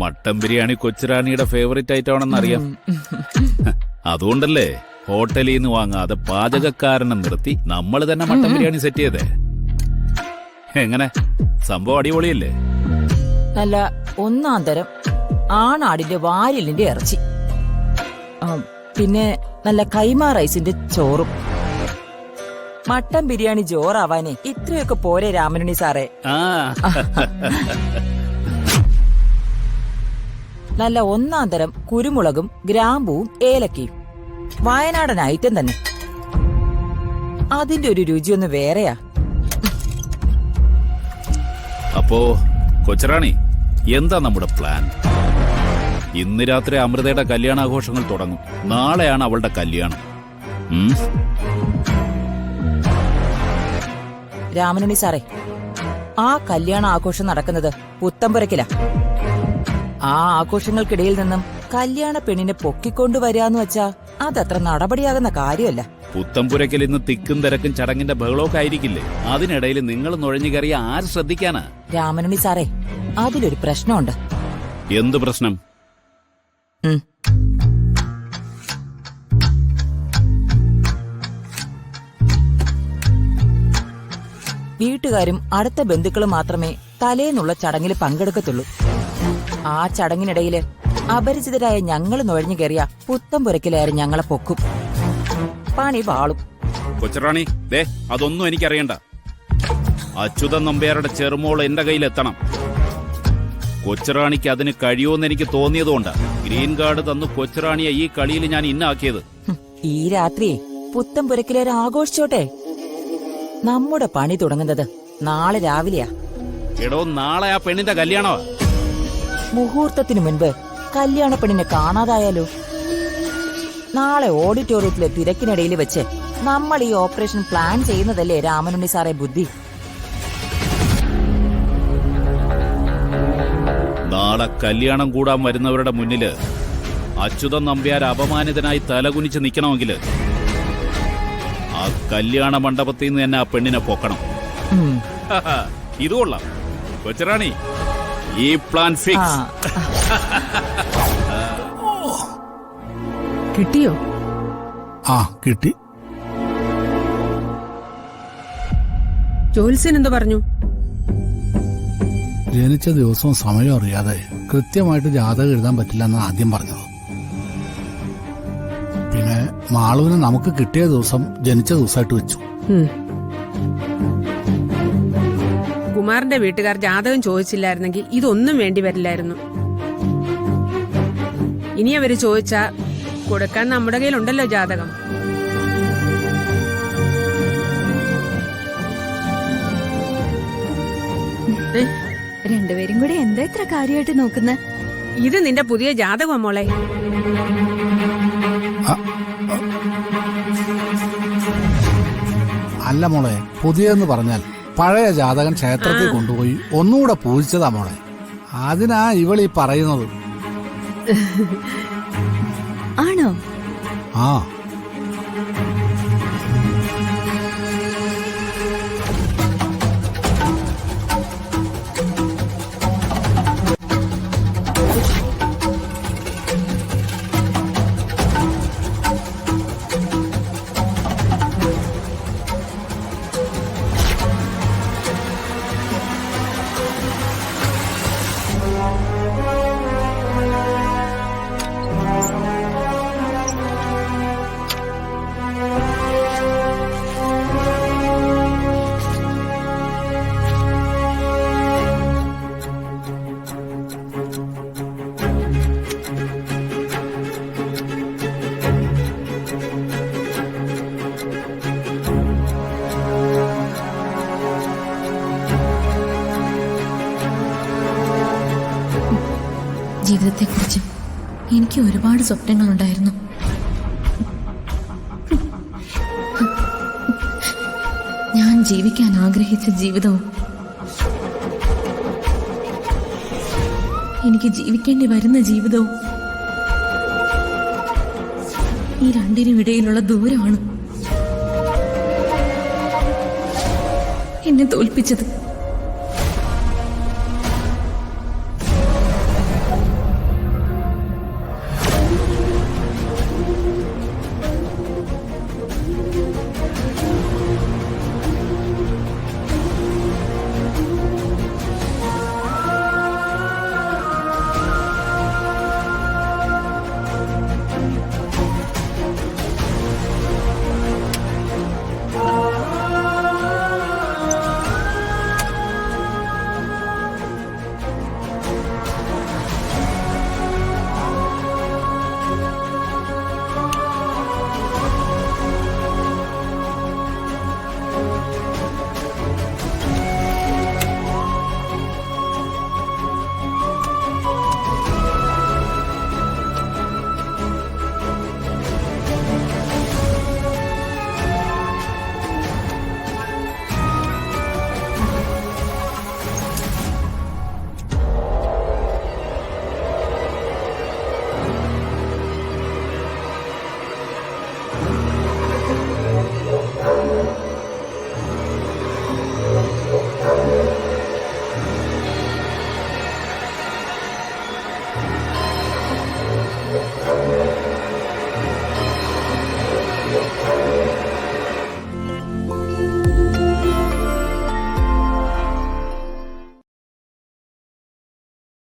Mutton biryani കൊച്ചുറാണിയുടെ favourite item ആണെന്ന് അറിയാം. അതുകൊണ്ടല്ലേ ഹോട്ടലിൽ നിന്ന് വാങ്ങാതെ പാചകക്കാരനെ നിർത്തി നമ്മൾ തന്നെ മട്ടൻ ബിരിയാണി സെറ്റ് ചെയ്തേ. എങ്ങനെ സംഭവം അടിപൊളിയല്ലേ? നല്ല ഒന്നാം തരം ആണാടിന്റെ വാരിലിന്റെ ഇറച്ചി, പിന്നെ നല്ല കൈമാ റൈസിന്റെ ചോറും. മട്ടൻ ബിരിയാണി ജോറാവാനേ ഇത്രയൊക്കെ പോരെ രാമനുണ്ണി സാറേ? നല്ല ഒന്നാം തരം കുരുമുളകും ഗ്രാമ്പൂവും ഏലക്കയും. വയനാടൻ ഐറ്റം തന്നെ. അതിന്റെ ഒരു രുചിയൊന്ന് വേറെയാ. അപ്പോ കൊച്ചുറാണി, എന്താ നമ്മുടെ പ്ലാൻ? ഇന്ന് രാത്രി അമൃതയുടെ കല്യാണാഘോഷങ്ങൾ തുടങ്ങും. നാളെയാണ് അവളുടെ കല്യാണം. രാമനുണ്ണി സാറേ, ആ കല്യാണ ആഘോഷം നടക്കുന്നത് പുത്തമ്പുരക്കിലാ. ആ ആഘോഷങ്ങൾക്കിടയിൽ നിന്നും കല്യാണ പെണ്ണിനെ പൊക്കിക്കൊണ്ടുവരാന്ന് വെച്ചാ അതത്ര നടപടിയാകുന്ന കാര്യമല്ല. പുത്തമ്പുരക്കിൽ ഇന്ന് തിക്കും തിരക്കും ചടങ്ങിന്റെ ബഹളമൊക്കെ ആയിരിക്കില്ലേ? അതിനിടയിൽ നിങ്ങൾ നുഴഞ്ഞു കയറിയ ആര് ശ്രദ്ധിക്കാനാ? രാമനുണ്ണി സാറേ, അതിലൊരു പ്രശ്നമുണ്ട്. എന്ത് പ്രശ്നം? വീട്ടുകാരും അടുത്ത ബന്ധുക്കളും മാത്രമേ തലേന്നുള്ള ചടങ്ങിൽ പങ്കെടുക്കത്തുള്ളൂ. ആ ചടങ്ങിനിടയില് അപരിചിതരായ ഞങ്ങൾ നുഴഞ്ഞു കയറിയ പുത്തമ്പുരക്കിലേറെ ഞങ്ങളെ പൊക്കും. പണി പാളും. കൊച്ചുറാണി, ദേ അതൊന്നും എനിക്കറിയണ്ട. അച്യുതൻ നമ്പ്യാരുടെ ചെറുമോൾ എന്റെ കയ്യിലെത്തണം. കൊച്ചുറാണിക്ക് അതിന് കഴിയുമെന്ന് എനിക്ക് തോന്നിയതുകൊണ്ടാ ഗ്രീൻ കാർഡ് തന്നു കൊച്ചുറാണിയെ ഈ കളിയിൽ ഞാൻ ഇന്നാക്കിയത്. ഈ രാത്രിയെ പുത്തമ്പുരക്കിലേറെ ആഘോഷിച്ചോട്ടെ. നമ്മുടെ പണി തുടങ്ങുന്നത് നാളെ രാവിലെയാ. എടോ, നാളെ ആ പെണ്ണിന്റെ കല്യാണമാ. മുഹൂർത്തത്തിനു മുൻപ് കല്യാണ പെണ്ണിനെ കാണാതായാലോ? നാളെ ഓഡിറ്റോറിയത്തിലെ തിരക്കിനിടയിൽ വെച്ച് നമ്മൾ ഈ ഓപ്പറേഷൻ പ്ലാൻ ചെയ്യുന്നതല്ലേ രാമനുണ്ണി സാറേ ബുദ്ധി? നാളെ കല്യാണം കൂടാൻ വരുന്നവരുടെ മുന്നില് അച്യുതൻ നമ്പ്യാർ അപമാനിതനായി തലകുനിച്ച് നിൽക്കണമെങ്കിൽ ആ കല്യാണ മണ്ഡപത്തിൽ നിന്ന് തന്നെ ആ പെണ്ണിനെ പൊക്കണം. ഇത് കൊള്ളാം കൊച്ചുറാണി, ഈ പ്ലാൻ ഫിക്സ്. കിട്ടിയോ? കിട്ടി. ജോത്സ്യൻ എന്ത് പറഞ്ഞു? ജനിച്ച ദിവസവും സമയം അറിയാതെ കൃത്യമായിട്ട് ജാതകം എഴുതാൻ പറ്റില്ലെന്ന് ആദ്യം പറഞ്ഞത്. പിന്നെ മാളുവിനെ നമുക്ക് കിട്ടിയ ദിവസം ജനിച്ച ദിവസമായിട്ട് വെച്ചു. കുമാറിന്റെ വീട്ടുകാർ ജാതകം ചോദിച്ചില്ലായിരുന്നെങ്കിൽ ഇതൊന്നും വേണ്ടി വരില്ലായിരുന്നു. ഇനി അവര് ചോദിച്ചാ കൊടുക്കാൻ നമ്മുടെ കയ്യിലുണ്ടല്ലോ ജാതകം. രണ്ടുപേരും കൂടെ എന്താ ഇത്ര കാര്യമായിട്ട് നോക്കുന്ന? ഇത് നിന്റെ പുതിയ ജാതകം മോളെ. അല്ല മോളെ, പുതിയെന്ന് പറഞ്ഞാൽ പഴയ ജാതകൻ ക്ഷേത്രത്തിൽ കൊണ്ടുപോയി ഒന്നുകൂടെ പൂജിച്ചതാ മോളെ. അതിനാ ഇവളീ പറയുന്നത്. ആണോ? ആ. ജീവിതത്തെക്കുറിച്ച് എനിക്ക് ഒരുപാട് സ്വപ്നങ്ങളുണ്ടായിരുന്നു. ഞാൻ ജീവിക്കാൻ ആഗ്രഹിച്ച ജീവിതവും എനിക്ക് ജീവിക്കേണ്ടി വരുന്ന ജീവിതവും ഈ രണ്ടിനും ഇടയിലുള്ള ദൂരമാണ് എന്നെ തോൽപ്പിച്ചത്.